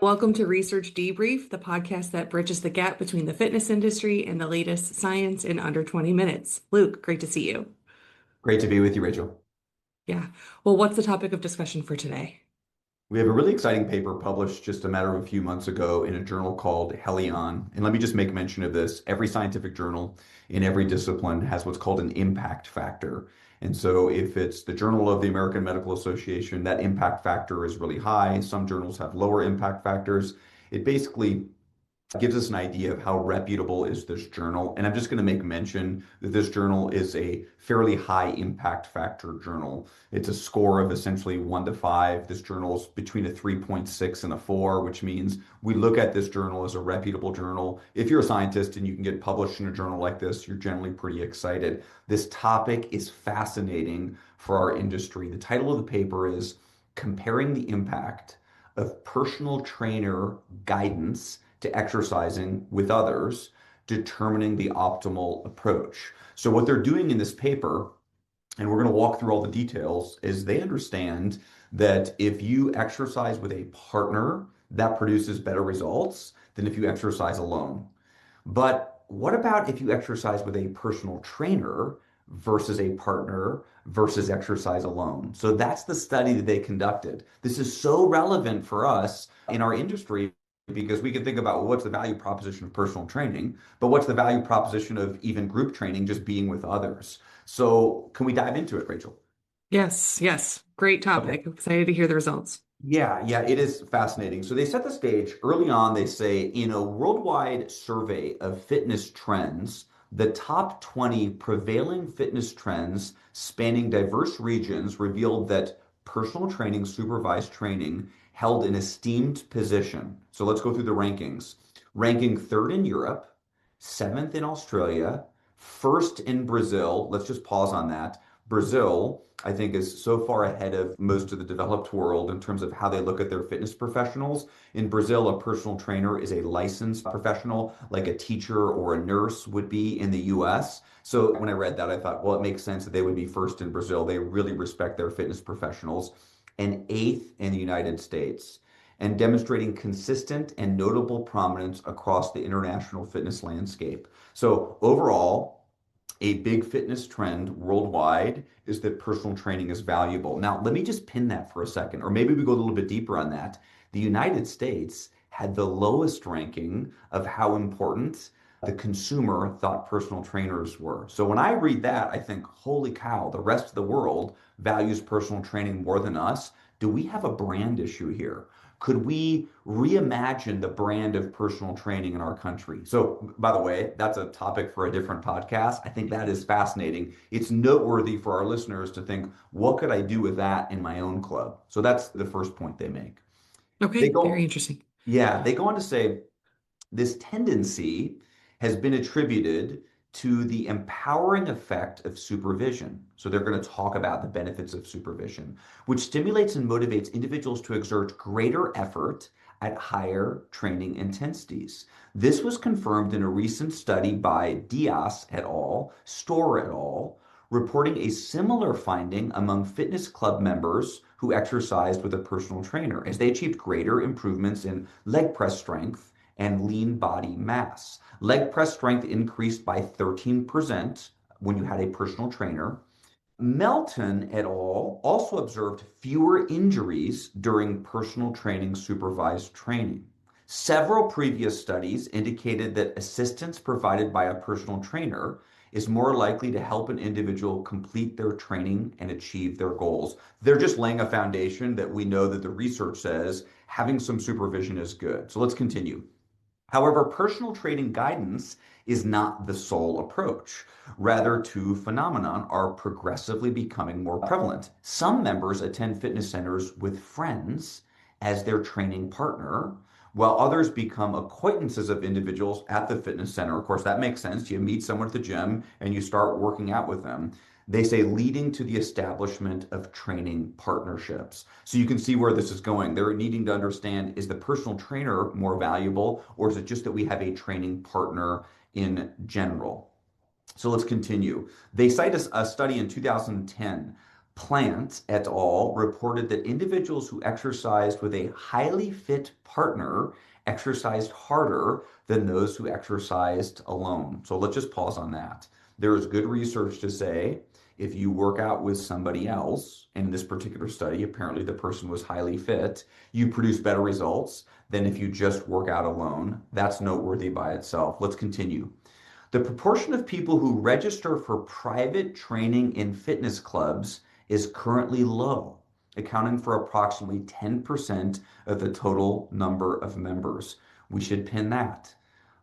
Welcome to Research Debrief, the podcast that bridges the gap between the fitness industry and the latest science in under 20 minutes. Luke, great to see you. Great to be with you, Rachel. Yeah. Well, what's the topic of discussion for today? We have a really exciting paper published just a matter of a few months ago in a journal called Helion. And let me just make mention of this. Every scientific journal in every discipline has what's called an impact factor. And so if it's the Journal of the American Medical Association, that impact factor is really high. Some journals have lower impact factors. It basically gives us an idea of how reputable is this journal. And I'm just going to make mention that this journal is a fairly high impact factor journal. It's a score of essentially 1 to 5. This journal's between a 3.6 and a 4, which means we look at this journal as a reputable journal. If you're a scientist and you can get published in a journal like this, you're generally pretty excited. This topic is fascinating for our industry. The title of the paper is Comparing the Impact of Personal Trainer Guidance to Exercising with Others, Determining the Optimal Approach. So what they're doing in this paper, and we're going to walk through all the details, is they understand that if you exercise with a partner, that produces better results than if you exercise alone. But what about if you exercise with a personal trainer versus a partner versus exercise alone? So that's the study that they conducted. This is so relevant for us in our industry because we can think about, well, what's the value proposition of personal training, but what's the value proposition of even group training, just being with others? So can we dive into it, Rachel? Yes, yes. Great Okay. topic. Excited to hear the results. Yeah, it is fascinating. So they set the stage early on. They say in a worldwide survey of fitness trends, the top 20 prevailing fitness trends spanning diverse regions revealed that personal training, supervised training, held an esteemed position. So let's go through the rankings. Ranking third in Europe, seventh in Australia, first in Brazil. Let's just pause on that. Brazil, I think, is so far ahead of most of the developed world in terms of how they look at their fitness professionals. In Brazil, a personal trainer is a licensed professional, like a teacher or a nurse would be in the US. So when I read that, I thought, well, it makes sense that they would be first in Brazil. They really respect their fitness professionals. And eighth in the United States, and demonstrating consistent and notable prominence across the international fitness landscape. So overall, a big fitness trend worldwide is that personal training is valuable. Now, let me just pin that for a second, or maybe we go a little bit deeper on that. The United States had the lowest ranking of how important the consumer thought personal trainers were. So when I read that, I think, holy cow, the rest of the world values personal training more than us. Do we have a brand issue here? Could we reimagine the brand of personal training in our country? So, by the way, that's a topic for a different podcast. I think that is fascinating. It's noteworthy for our listeners to think, what could I do with that in my own club? So that's the first point they make. They Okay, very go, interesting. yeah, they go on to say this tendency has been attributed to the empowering effect of supervision. So they're going to talk about the benefits of supervision, which stimulates and motivates individuals to exert greater effort at higher training intensities. This was confirmed in a recent study by Diaz et al., Store et al., reporting a similar finding among fitness club members who exercised with a personal trainer, as they achieved greater improvements in leg press strength and lean body mass. Leg press strength increased by 13% when you had a personal trainer. Melton et al. Also observed fewer injuries during personal training supervised training. Several previous studies indicated that assistance provided by a personal trainer is more likely to help an individual complete their training and achieve their goals. They're just laying a foundation that we know that the research says having some supervision is good. So let's continue. However, personal training guidance is not the sole approach. Rather, two phenomena are progressively becoming more prevalent. Some members attend fitness centers with friends as their training partner, while others become acquaintances of individuals at the fitness center. Of course, that makes sense. You meet someone at the gym and you start working out with them. They say leading to the establishment of training partnerships. So you can see where this is going. They're needing to understand, is the personal trainer more valuable, or is it just that we have a training partner in general? So let's continue. They cite a study in 2010 Plant et al. Reported that individuals who exercised with a highly fit partner exercised harder than those who exercised alone. So let's just pause on that. There is good research to say if you work out with somebody else, in this particular study, apparently the person was highly fit, you produce better results than if you just work out alone. That's noteworthy by itself. Let's continue. The proportion of people who register for private training in fitness clubs is currently low, accounting for approximately 10% of the total number of members. We should pin that.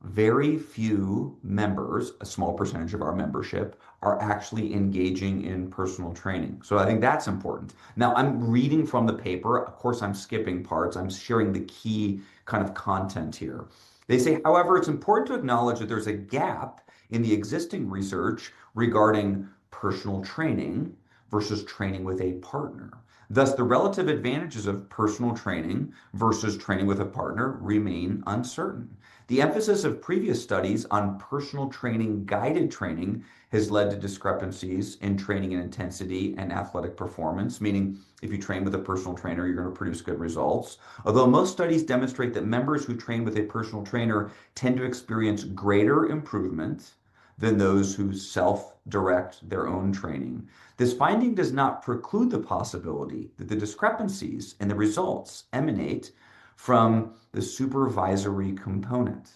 Very few members, a small percentage of our membership, are actually engaging in personal training. So I think that's important. Now, I'm reading from the paper. Of course, I'm skipping parts. I'm sharing the key kind of content here. They say, however, it's important to acknowledge that there's a gap in the existing research regarding personal training versus training with a partner. Thus, the relative advantages of personal training versus training with a partner remain uncertain. The emphasis of previous studies on personal training guided training has led to discrepancies in training and intensity and athletic performance, meaning if you train with a personal trainer, you're going to produce good results. Although most studies demonstrate that members who train with a personal trainer tend to experience greater improvement than those who self-direct their own training. This finding does not preclude the possibility that the discrepancies in the results emanate from the supervisory component.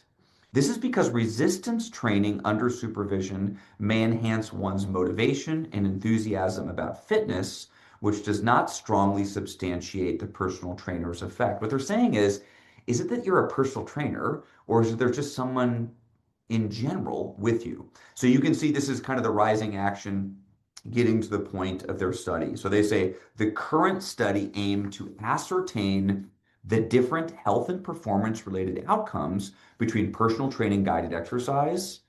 This is because resistance training under supervision may enhance one's motivation and enthusiasm about fitness, which does not strongly substantiate the personal trainer's effect. What they're saying is it that you're a personal trainer, or is it there's just someone in general with you? So you can see this is kind of the rising action getting to the point of their study. So they say the current study aimed to ascertain the different health and performance related outcomes between personal training guided exercise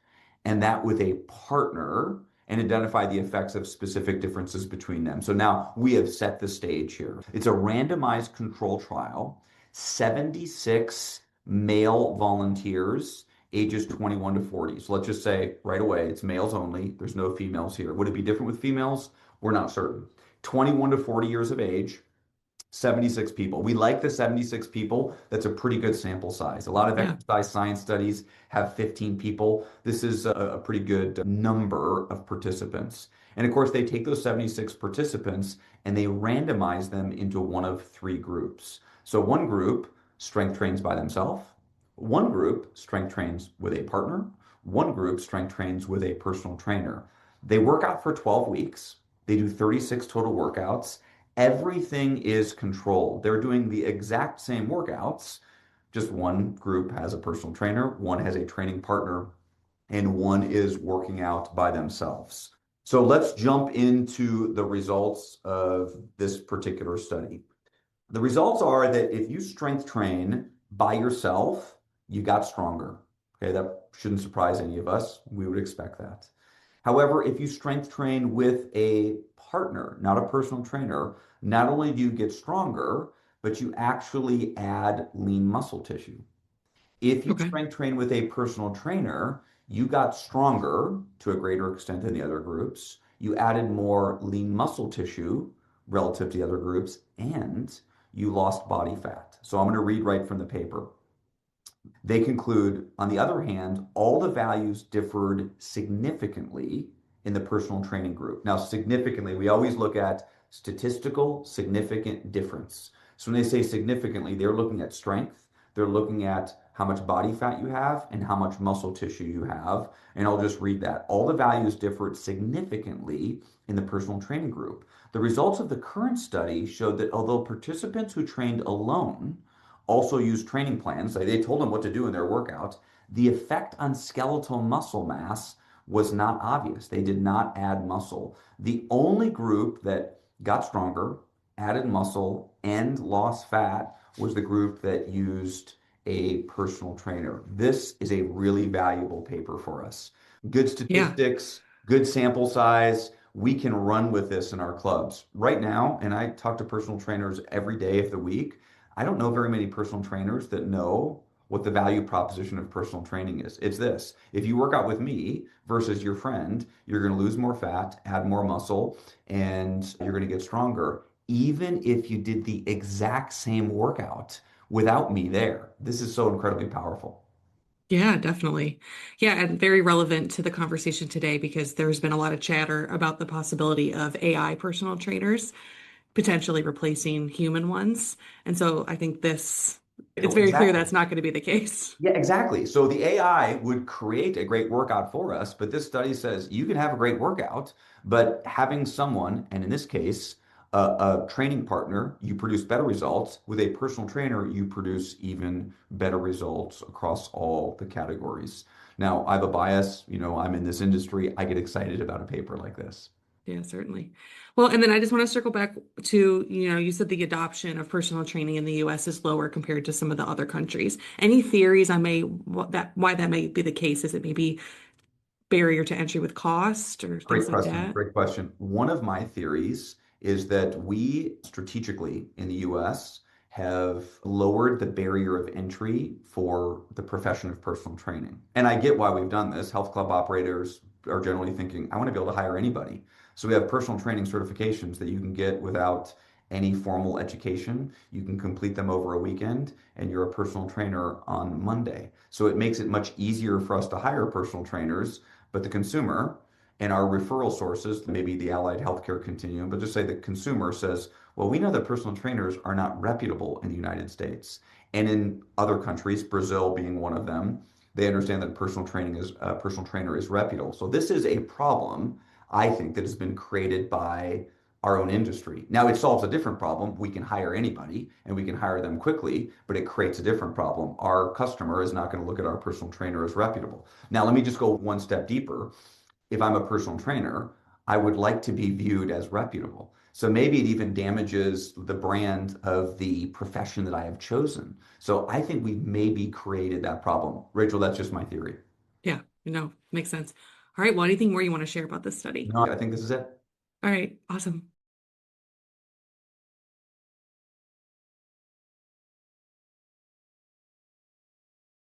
and that with a partner and identify the effects of specific differences between them. So now we have set the stage here. It's a randomized control trial, 76 male volunteers ages 21 to 40. So let's just say right away, it's males only. There's no females here. Would it be different with females? We're not certain. 21 to 40 years of age, 76 people. We like the 76 people. That's a pretty good sample size. A lot of Yeah. exercise science studies have 15 people. This is a pretty good number of participants. And of course, they take those 76 participants and they randomize them into one of three groups. So one group strength trains by themselves. One group strength trains with a partner. One group strength trains with a personal trainer. They work out for 12 weeks. They do 36 total workouts. Everything is controlled. They're doing the exact same workouts, just one group has a personal trainer, one has a training partner, and one is working out by themselves. So let's jump into the results of this particular study. The results are that if you strength train by yourself, you got stronger. Okay, that shouldn't surprise any of us. We would expect that. However, if you strength train with a partner, not a personal trainer, not only do you get stronger, but you actually add lean muscle tissue. If you Okay. strength train with a personal trainer, you got stronger to a greater extent than the other groups. You added more lean muscle tissue relative to the other groups, and you lost body fat. So I'm going to read right from the paper. They conclude, on the other hand, all the values differed significantly in the personal training group. Now, significantly, we always look at statistical significant difference. So when they say significantly, they're looking at strength, they're looking at how much body fat you have and how much muscle tissue you have. And I'll just read that. All the values differed significantly in the personal training group. The results of the current study showed that although participants who trained alone also used training plans. They told them what to do in their workouts. The effect on skeletal muscle mass was not obvious. They did not add muscle. The only group that got stronger, added muscle, and lost fat was the group that used a personal trainer. This is a really valuable paper for us. Good Yeah. statistics, good sample size. We can run with this in our clubs. Right now, and I talk to personal trainers every day of the week, I don't know very many personal trainers that know what the value proposition of personal training is. It's this. If you work out with me versus your friend, you're going to lose more fat, add more muscle, and you're going to get stronger, even if you did the exact same workout without me there. This is so incredibly powerful. Yeah, definitely. Yeah, and very relevant to the conversation today because there's been a lot of chatter about the possibility of AI personal trainers potentially replacing human ones. And so I think it's very clear Exactly. that's not going to be the case. Yeah, exactly. So the AI would create a great workout for us, but this study says you can have a great workout, but having someone, and in this case, a training partner, you produce better results. With a personal trainer, you produce even better results across all the categories. Now, I have a bias, I'm in this industry. I get excited about a paper like this. Yeah, certainly. Well, and then I just want to circle back to, you said the adoption of personal training in the US is lower compared to some of the other countries. Any theories on why that may be the case? Is it maybe barrier to entry with cost or Great things like question. that? Great question. One of my theories is that we strategically in the US have lowered the barrier of entry for the profession of personal training. And I get why we've done this. Health club operators are generally thinking, I want to be able to hire anybody. So we have personal training certifications that you can get without any formal education. You can complete them over a weekend, and you're a personal trainer on Monday. So it makes it much easier for us to hire personal trainers, but the consumer and our referral sources, maybe the allied healthcare continuum, but just say the consumer says, well, we know that personal trainers are not reputable in the United States. And in other countries, Brazil being one of them, they understand that a personal trainer is reputable. So this is a problem, I think, that has been created by our own industry. Now it solves a different problem. We can hire anybody and we can hire them quickly, but it creates a different problem. Our customer is not going to look at our personal trainer as reputable. Now let me just go one step deeper. If I'm a personal trainer, I would like to be viewed as reputable. So maybe it even damages the brand of the profession that I have chosen. So I think we've maybe created that problem. Rachel, that's just my theory. Yeah, makes sense. All right. Well, anything more you want to share about this study? No, I think this is it. All right. Awesome.